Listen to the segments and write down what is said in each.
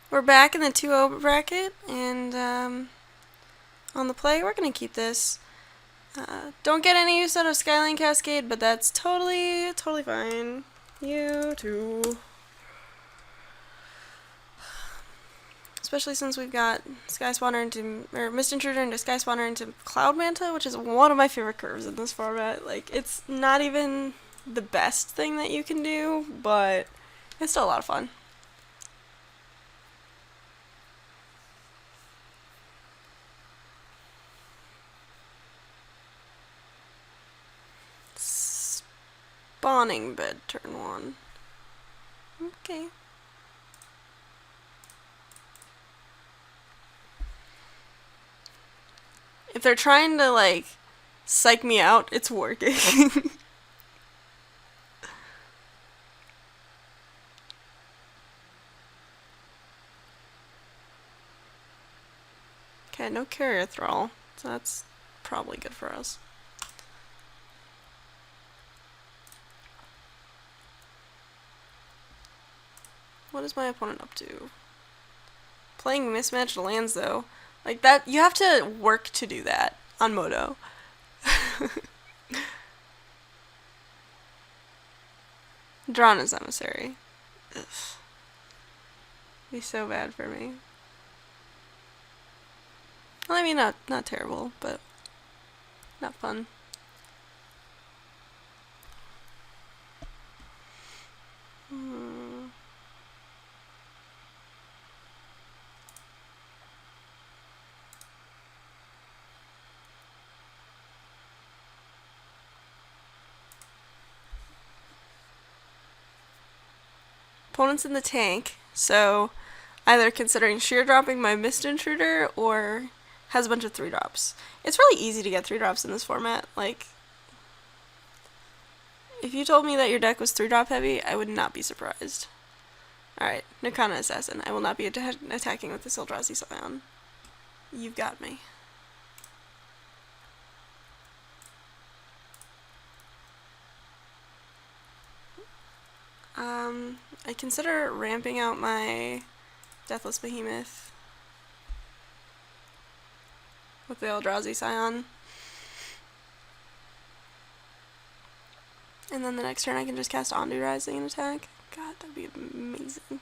We're back in the 2-0 bracket, and on the play, we're going to keep this. Don't get any use out of Skyline Cascade, but that's totally fine. You too. Especially since we've got Sky Spawner or Mist Intruder into Sky Spawner into Cloud Manta, which is one of my favorite curves in this format. Like, it's not even the best thing that you can do, but it's still a lot of fun. Spawning bed turn 1. Okay. If they're trying to, like, psych me out, it's working. Okay, no carrier thrall, so that's probably good for us. What is my opponent up to? Playing mismatched lands, though. Like, that, you have to work to do that on Moto. Drana's Emissary. Ugh. Be so bad for me. Well, I mean, not terrible, but not fun. Opponent's in the tank, so either considering sheer dropping my Mist Intruder or has a bunch of 3-drops. It's really easy to get 3-drops in this format. Like, if you told me that your deck was 3-drop heavy, I would not be surprised. Alright, Nikana Assassin. I will not be attacking with this Eldrazi Scion. You've got me. I consider ramping out my Deathless Behemoth with the Eldrazi Scion. And then the next turn I can just cast Ondu Rising and attack. God, that'd be amazing.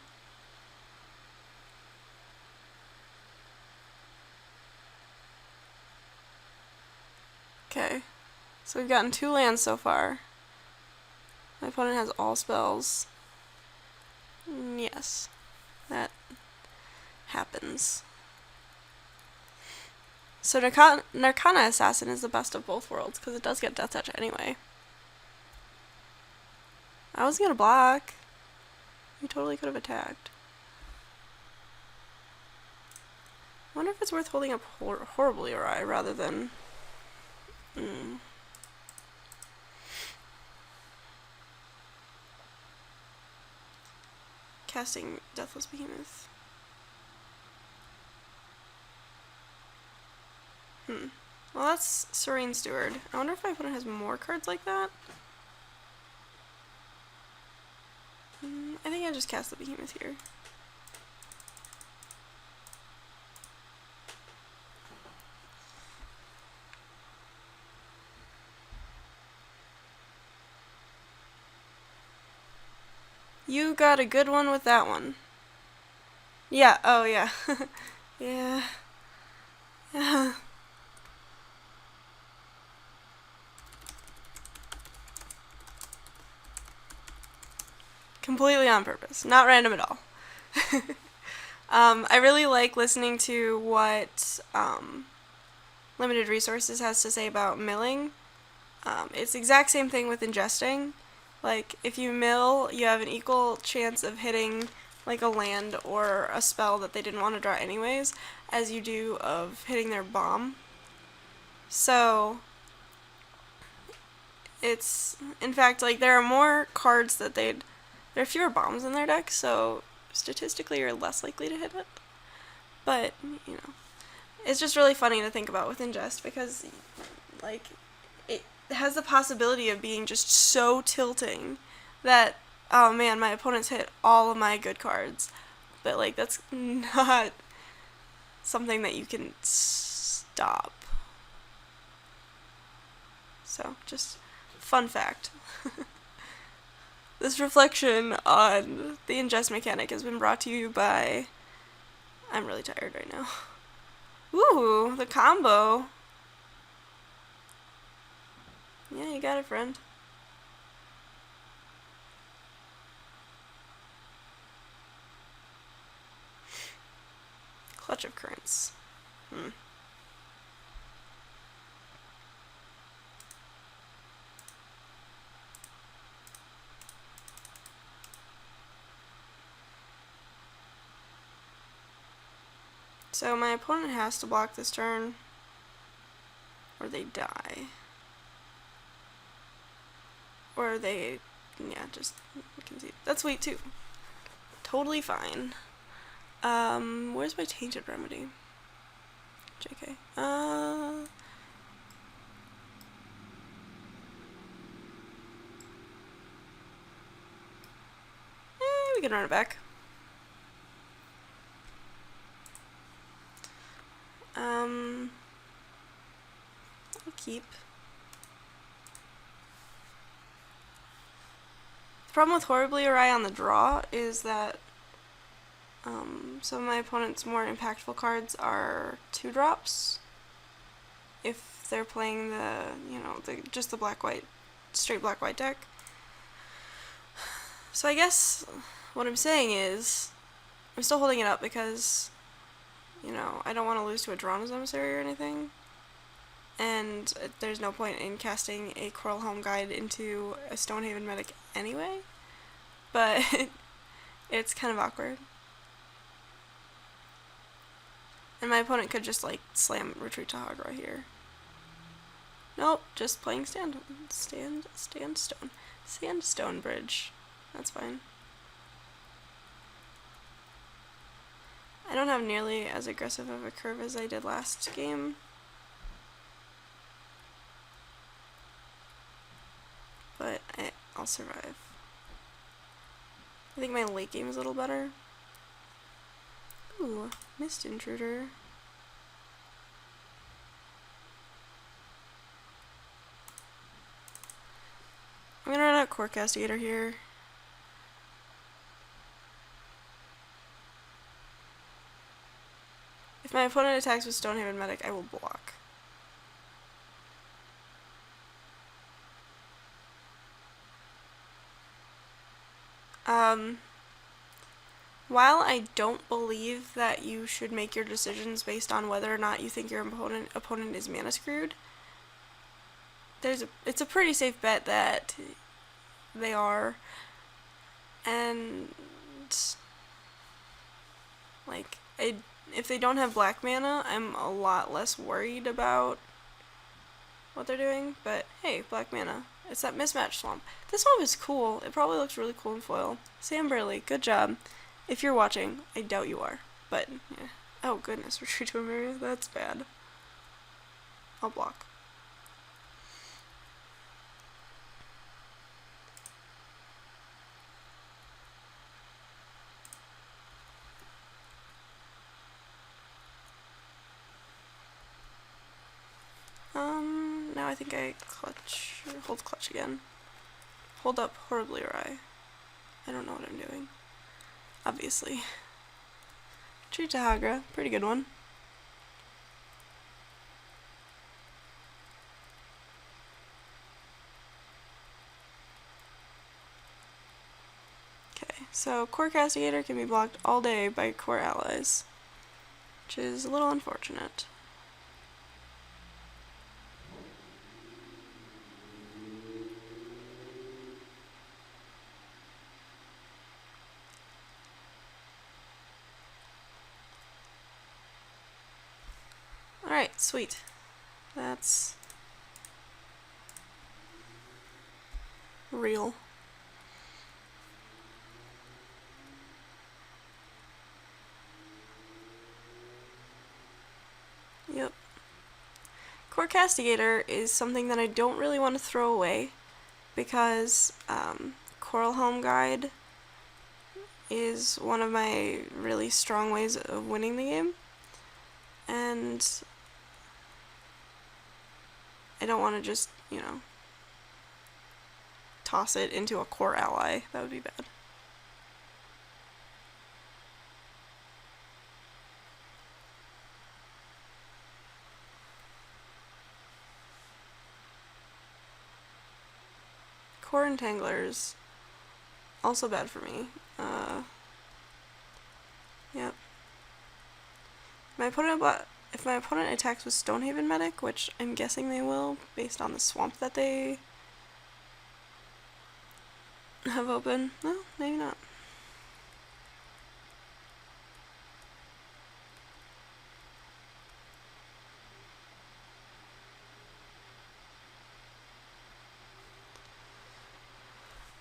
Okay, so we've gotten 2 lands so far. My opponent has all spells. Yes, that happens. So Narcana Assassin is the best of both worlds, because it does get Death Touch anyway. I was gonna block. You totally could have attacked. I wonder if it's worth holding up Horribly Awry rather than... casting Deathless Behemoth. Well, that's Serene Steward. I wonder if my opponent has more cards like that. I think I just cast the Behemoth here. You got a good one with that one. Yeah, oh yeah. Yeah. Yeah. Completely on purpose. Not random at all. I really like listening to what Limited Resources has to say about milling. It's the exact same thing with ingesting. Like, if you mill, you have an equal chance of hitting, like, a land or a spell that they didn't want to draw anyways, as you do of hitting their bomb. So, it's, in fact, like, there are more cards that there are fewer bombs in their deck, so statistically you're less likely to hit it. But, you know, it's just really funny to think about with ingest, because, like, it has the possibility of being just so tilting that, oh man, my opponent's hit all of my good cards, but like that's not something that you can stop. So, just fun fact. This reflection on the ingest mechanic has been brought to you by... I'm really tired right now. Ooh, the combo. Yeah, you got it, friend. Clutch of currents. So my opponent has to block this turn, or they die. Or they, yeah, just concede. That's sweet too. Totally fine. Where's my tainted remedy? JK. We can run it back. I'll keep. The problem with Horribly Awry on the draw is that some of my opponent's more impactful cards are 2-drops. If they're playing the, just the black-white, straight black-white deck. So I guess what I'm saying is, I'm still holding it up because, I don't want to lose to a Drana's Emissary or anything. And there's no point in casting a Coral Helm Guide into a Stonehaven Medic anyway. But it's kind of awkward. And my opponent could just, slam Retreat to Hagra here. Nope, just playing Sandstone Bridge. That's fine. I don't have nearly as aggressive of a curve as I did last game. But I'll survive. I think my late game is a little better. Ooh, Mist Intruder. I'm gonna run out Core Castigator here. If my opponent attacks with Stonehaven Medic, I will block. While I don't believe that you should make your decisions based on whether or not you think your opponent is mana screwed, it's a pretty safe bet that they are. And if they don't have black mana, I'm a lot less worried about what they're doing. But hey, black mana. It's that mismatch swamp. This swamp is cool. It probably looks really cool in foil. Sam Burley, good job. If you're watching, I doubt you are. But, yeah. Oh goodness, Retreat to Emeria? That's bad. I'll block. Now I think I hold clutch again. Hold up Horribly Awry. I don't know what I'm doing. Obviously. Retreat to Hagra, pretty good one. Okay, so Core Castigator can be blocked all day by core allies, which is a little unfortunate. Alright, sweet. That's real. Yep. Core Castigator is something that I don't really want to throw away because Coral Helm Guide is one of my really strong ways of winning the game, and I don't want to just, toss it into a core ally. That would be bad. Core entanglers, also bad for me. Yep. If my opponent attacks with Stonehaven Medic, which I'm guessing they will, based on the swamp that they have open. No, maybe not.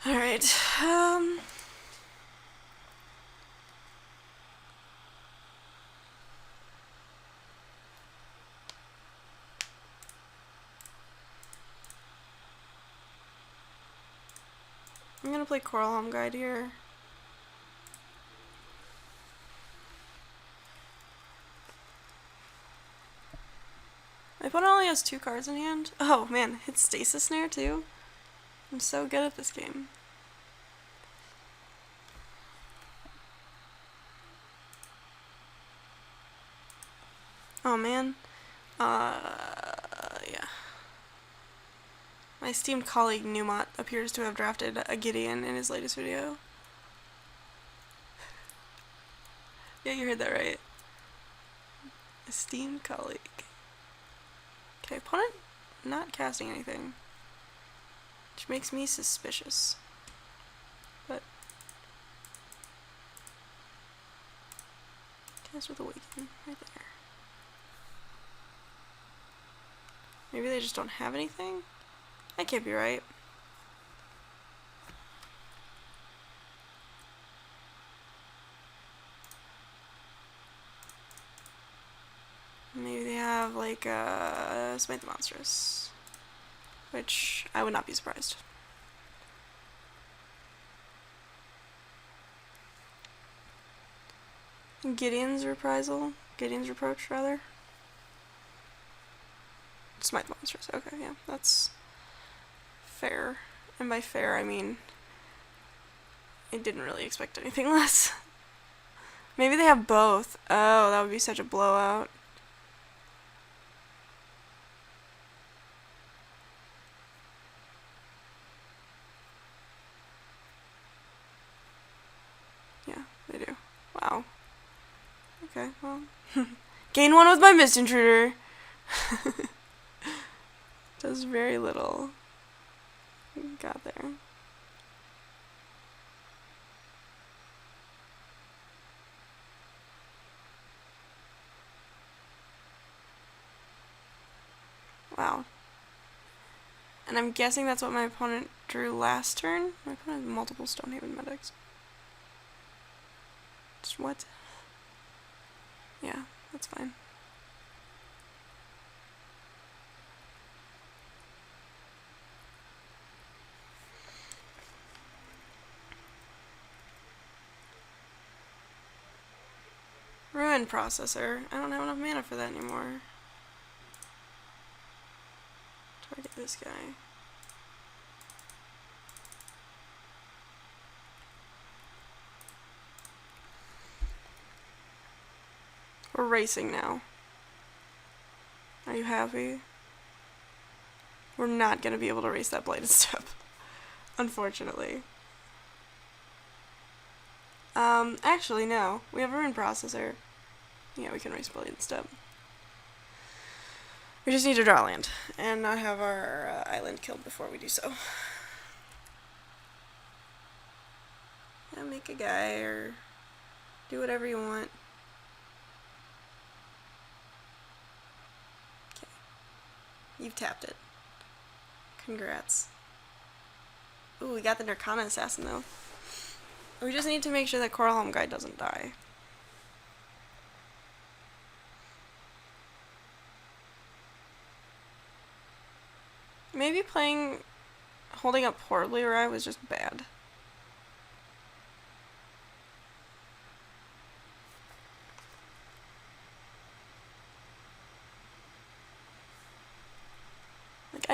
Alright, I'm gonna play Coral Home Guide here. My opponent only has 2 cards in hand. Oh man, it's Stasis Snare too. I'm so good at this game. Oh man. Yeah. My esteemed colleague Newmont appears to have drafted a Gideon in his latest video. Yeah, you heard that right. Esteemed colleague. Okay, opponent not casting anything, which makes me suspicious. But cast with Awaken right there. Maybe they just don't have anything? That can't be right. Maybe they have like Smite the Monstrous, which I would not be surprised. Gideon's Reproach rather. Smite the Monstrous. Okay, yeah, that's fair. And by fair, I mean I didn't really expect anything less. Maybe they have both. Oh, that would be such a blowout. Yeah, they do. Wow. Okay, well. Gain 1 with my Mist Intruder. Does very little. Got there. Wow. And I'm guessing that's what my opponent drew last turn. My opponent has multiple Stonehaven Medics. Just what? Yeah, that's fine. Ruin Processor. I don't have enough mana for that anymore. Target this guy. We're racing now. Are you happy? We're not gonna be able to race that Bladed Step, unfortunately. Actually, no. We have a Ruin Processor. Yeah, we can race Bladed Step. We just need to draw land and not have our island killed before we do so. Yeah, make a guy or do whatever you want. Okay. You've tapped it. Congrats. Ooh, we got the Nirkana Assassin though. We just need to make sure that Coral Home Guide doesn't die. Maybe holding up horribly where I was just bad.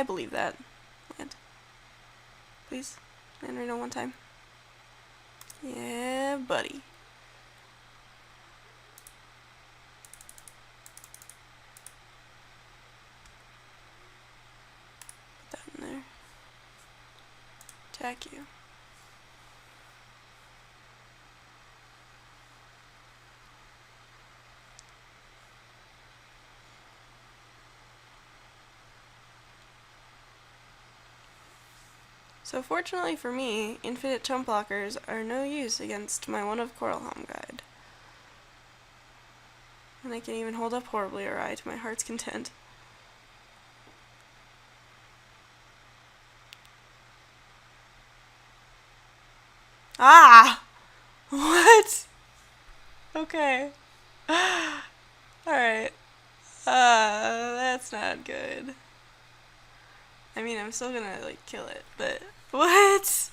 I believe that. Land. Please. Land Reno one time. Yeah, buddy. Put that in there. Attack you. So fortunately for me, infinite chump blockers are no use against my one of Coralhelm guide. And I can even hold up horribly awry to my heart's content. Ah! What? Okay. Alright. That's not good. I mean, I'm still gonna, like, kill it, but... What?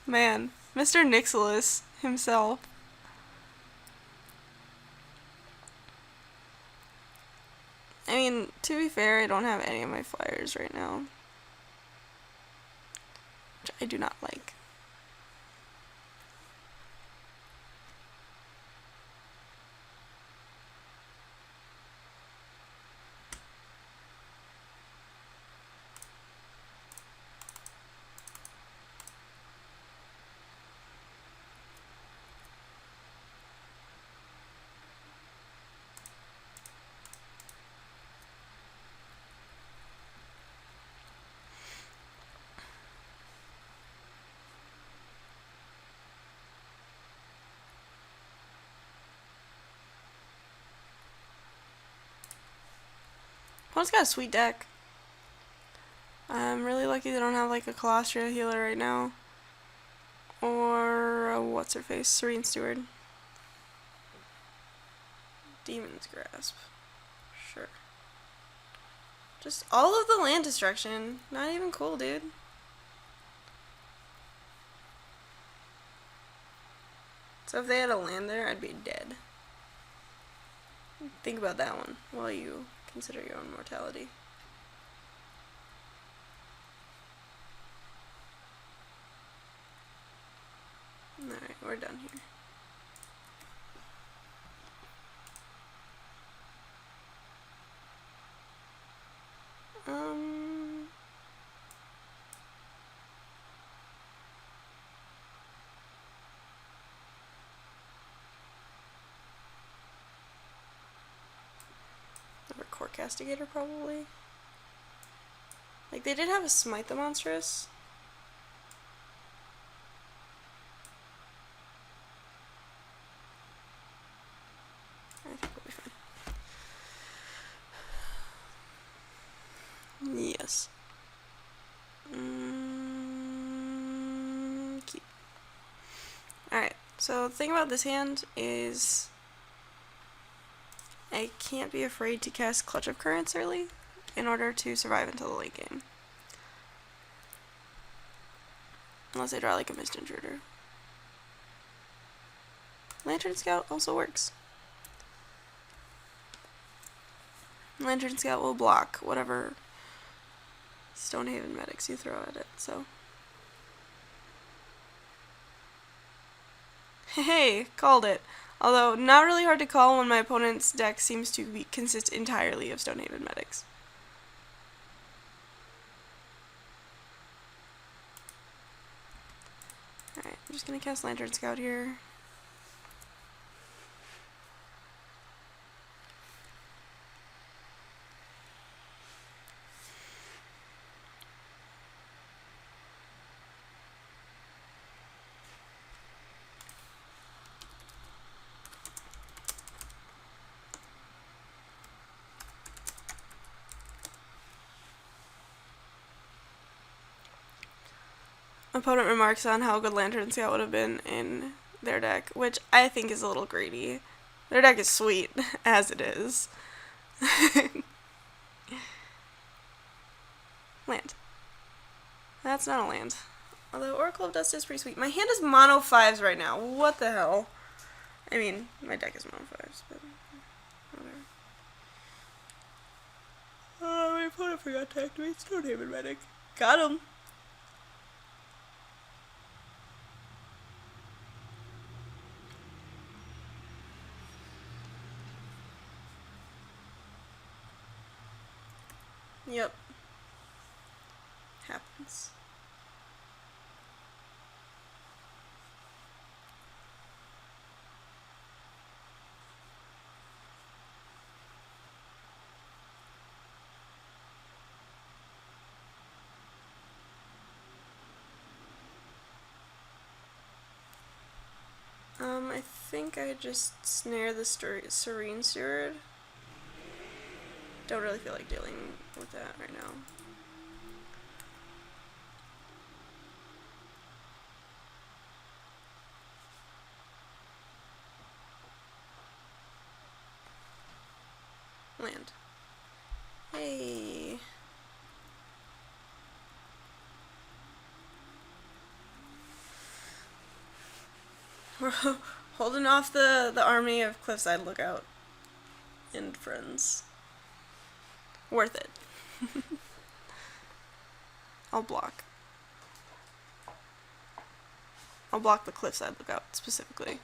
Man, Mr. Nixilis himself. I mean, to be fair, I don't have any of my flyers right now. Which I do not like. Opponent's got a sweet deck. I'm really lucky they don't have like a Colostria healer right now. Or a what's-her-face, Serene Steward. Demon's Grasp. Sure. Just all of the land destruction. Not even cool, dude. So if they had a land there, I'd be dead. Think about that one while you consider your own mortality. Alright, we're done here. Another Core Castigator, probably. Like, they did have a Smite the Monstrous. I think we'll be fine. Yes. Keep. Alright, so the thing about this hand is I can't be afraid to cast Clutch of Currents early in order to survive until the late game. Unless I draw like a Mist Intruder. Lantern Scout also works. Lantern Scout will block whatever Stonehaven medics you throw at it, so. Hey, called it. Although, not really hard to call when my opponent's deck seems to consist entirely of Stonehaven medics. Alright, I'm just gonna cast Lantern Scout here. Opponent remarks on how good Lantern Scout would have been in their deck, which I think is a little greedy. Their deck is sweet, as it is. Land. That's not a land. Although Oracle of Dust is pretty sweet. My hand is mono 5s right now. What the hell? I mean, my deck is mono 5s, but whatever. Oh, my opponent forgot to activate Stonehaven Medic. Got him! Yep. Happens. I think I just snare the Serene Steward. Don't really feel like dealing with that right now. Land. Hey. We're holding off the army of Cliffside Lookout and friends. Worth it. I'll block. I'll block the Cliffside Lookout specifically.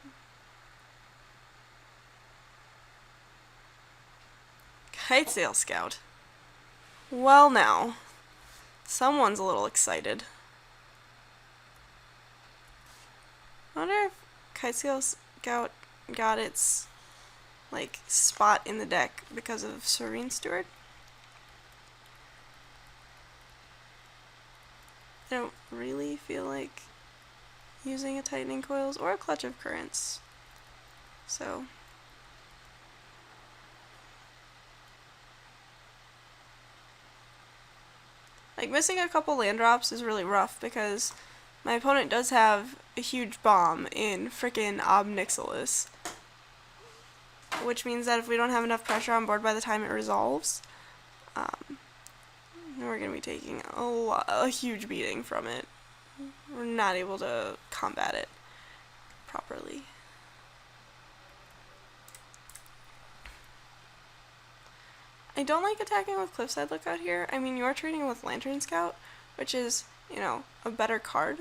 Kitesail Scout. Well now. Someone's a little excited. I wonder if Kitesail Scout got its, like, spot in the deck because of Serene Steward. I don't really feel like using a Tightening Coils or a Clutch of Currents. So... like, missing a couple land drops is really rough because my opponent does have a huge bomb in frickin' Ob Nixilis. Which means that if we don't have enough pressure on board by the time it resolves, we're going to be taking a huge beating from it. We're not able to combat it properly. I don't like attacking with Cliffside Lookout here. I mean, you're trading with Lantern Scout, which is, you know, a better card.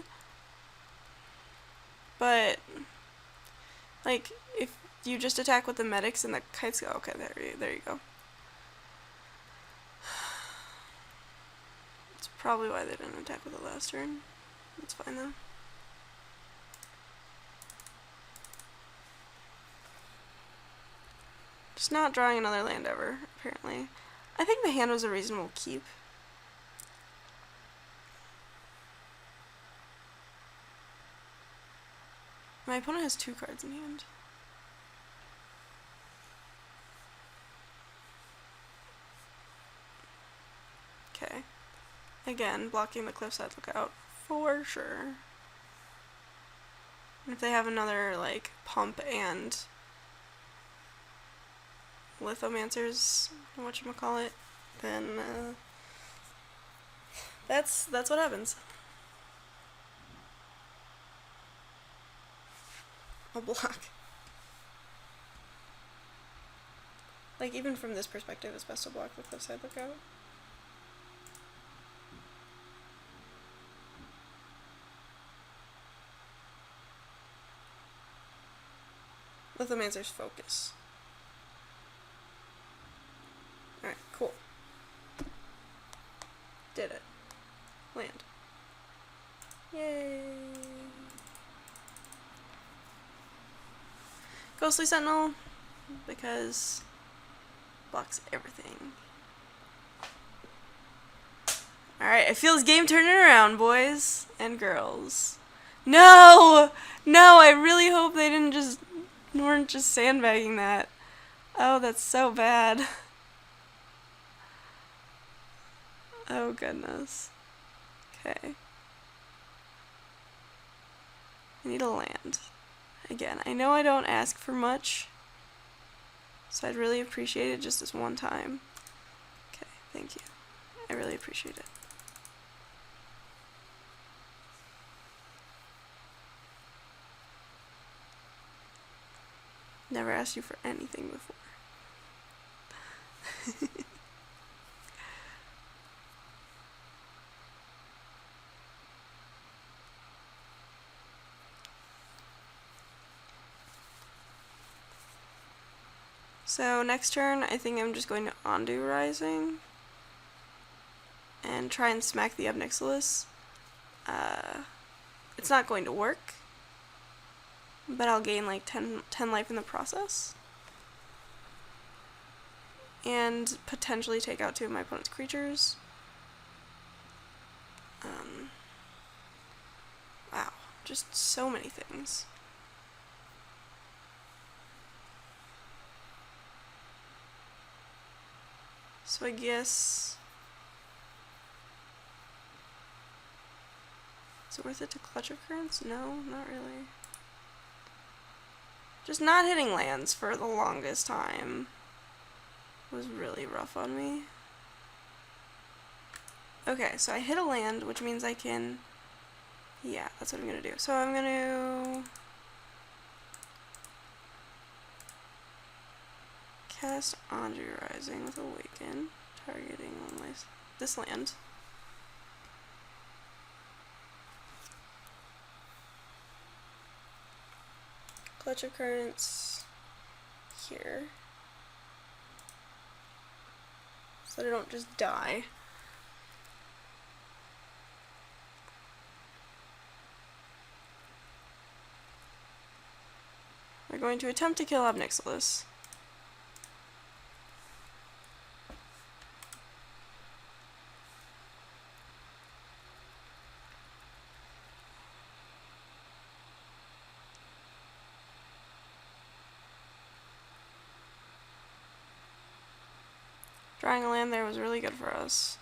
But, like, if you just attack with the medics and the kites go, okay, there you go. That's probably why they didn't attack with the last turn. That's fine though. Just not drawing another land ever, apparently. I think the hand was a reasonable keep. My opponent has 2 cards in hand. Okay. Again, blocking the Cliffside Lookout for sure. And if they have another, like, pump and Lithomancers, whatchamacallit, then that's what happens. I'll block. Like, even from this perspective, it's best to block the Cliffside Lookout. Lithomancer's focus. Alright, cool. Did it. Land. Yay! Ghostly Sentinel, because blocks everything. Alright, I feel this game turning around, boys and girls. No! No, I really hope they weren't just sandbagging that. Oh, that's so bad. Oh, goodness. Okay. I need a land. Again, I know I don't ask for much, so I'd really appreciate it just this one time. Okay, thank you. I really appreciate it. Never asked you for anything before. So next turn, I think I'm just going to undo Rising and try and smack the Obnixilis. It's not going to work, but I'll gain like 10 life in the process. And potentially take out 2 of my opponent's creatures. Wow, just so many things. So I guess... is it worth it to Clutch of Currents? No, not really. Just not hitting lands for the longest time was really rough on me. Okay, so I hit a land, which means I can... yeah, that's what I'm going to do. So I'm going to... cast Undo Rising with Awaken, targeting only this land. Clutch of Currents here, so that I don't just die. We're going to attempt to kill Obnixilis. Drawing a land there was really good for us.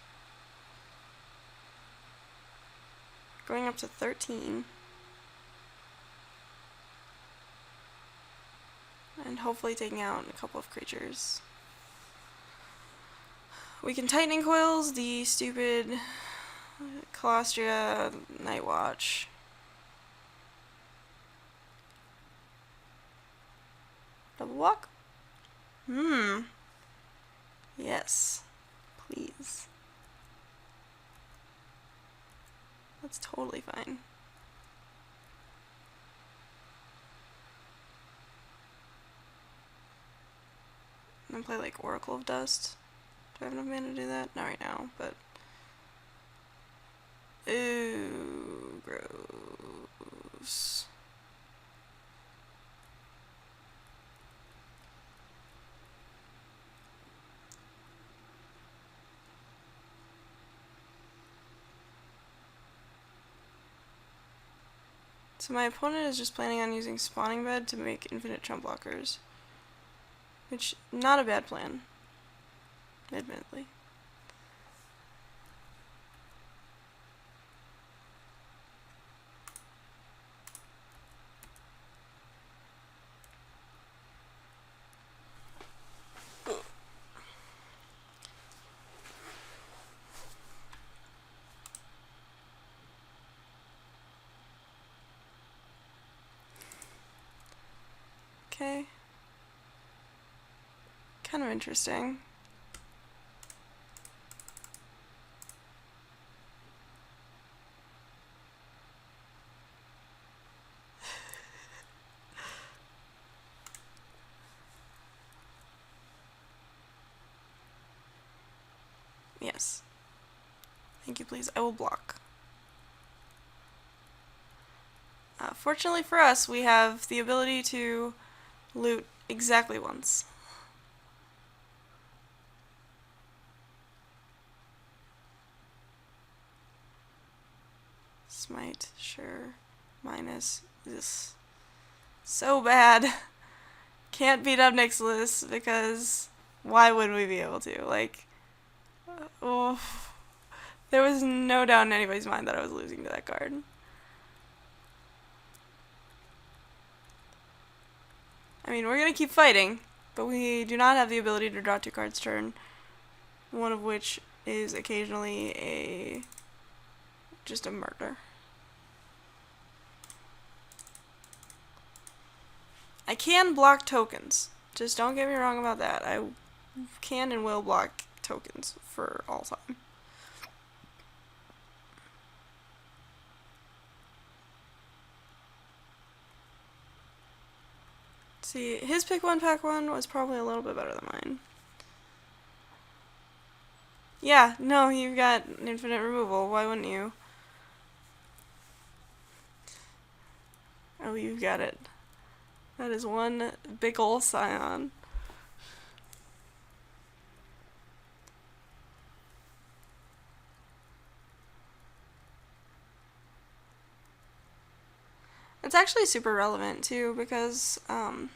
Going up to 13. And hopefully taking out a couple of creatures. We can Tightening Coils the stupid Colostria Night Watch. Double walk? Yes. Please. That's totally fine. I'm gonna play like Oracle of Dust. Do I have enough mana to do that? Not right now, but... ooh, gross. So my opponent is just planning on using Spawning Bed to make infinite chump blockers. Which, not a bad plan. Admittedly. Okay. Kind of interesting. Yes. Thank you, please. I will block. Fortunately for us, we have the ability to loot exactly once. Smite, sure. Minus this. So bad. Can't beat up Obnixilis because why would we be able to? Like, oh, there was no doubt in anybody's mind that I was losing to that card. I mean, we're gonna keep fighting, but we do not have the ability to draw 2 cards turn, one of which is occasionally just a murder. I can't can block tokens. Just don't get me wrong about that. I can and will block tokens for all time. See, his pick one, pack one was probably a little bit better than mine. Yeah, no, you've got infinite removal. Why wouldn't you? Oh, you've got it. That is one big ol' Scion. It's actually super relevant too because it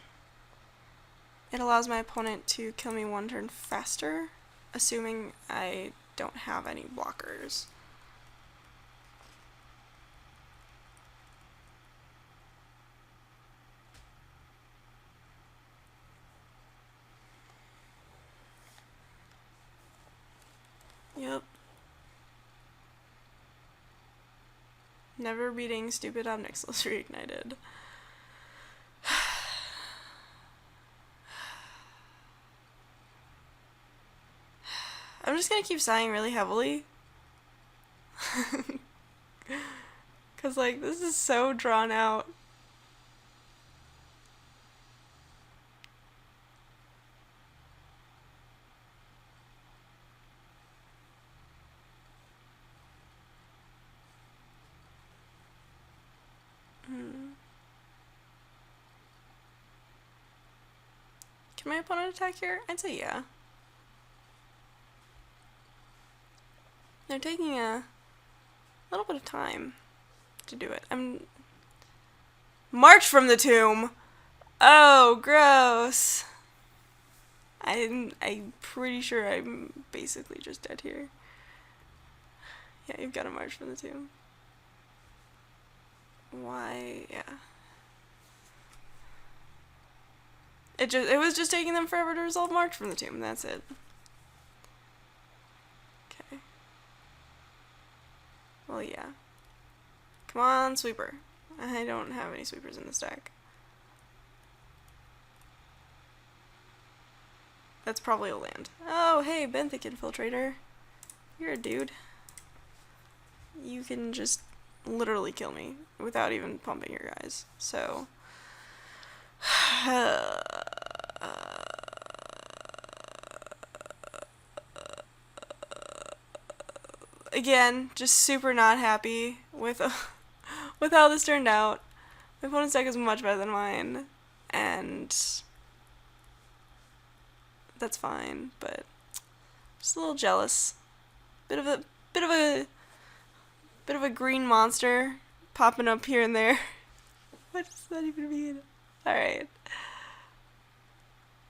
allows my opponent to kill me one turn faster, assuming I don't have any blockers. Yep. Never beating stupid Obnixilis reignited. I'm just gonna keep sighing really heavily. Cause like, this is so drawn out. Can my opponent attack here? I'd say yeah. They're taking a little bit of time to do it. March from the Tomb! Oh, gross. I'm pretty sure I'm basically just dead here. Yeah, you've got to march from the tomb. Why? Yeah. It was just taking them forever to resolve march from the tomb. That's it. Okay. Well, yeah. Come on, sweeper. I don't have any sweepers in the stack. That's probably a land. Oh, hey, Benthic Infiltrator. You're a dude. You can just literally kill me without even pumping your guys. So, again, just super not happy with with how this turned out. My opponent's deck is much better than mine, and that's fine. But just a little jealous. Bit of a green monster popping up here and there. What does that even mean? Alright.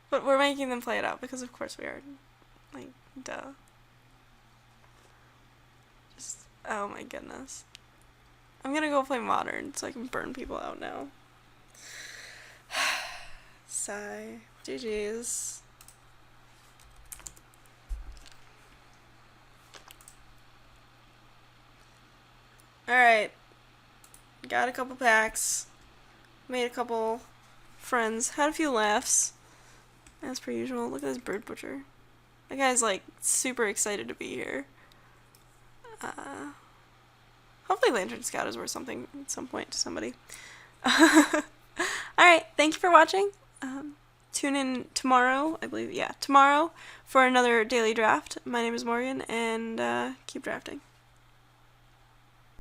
But we're making them play it out because of course we are. Like, duh. Just, oh my goodness. I'm gonna go play Modern so I can burn people out now. Sigh. GG's. Alright. Got a couple packs. Made a couple friends. Had a few laughs. As per usual. Look at this Bird Butcher. That guy's like super excited to be here. Hopefully Lantern Scout is worth something at some point to somebody. Alright, thank you for watching. Tune in tomorrow, I believe, yeah, tomorrow for another daily draft. My name is Morgan, and keep drafting.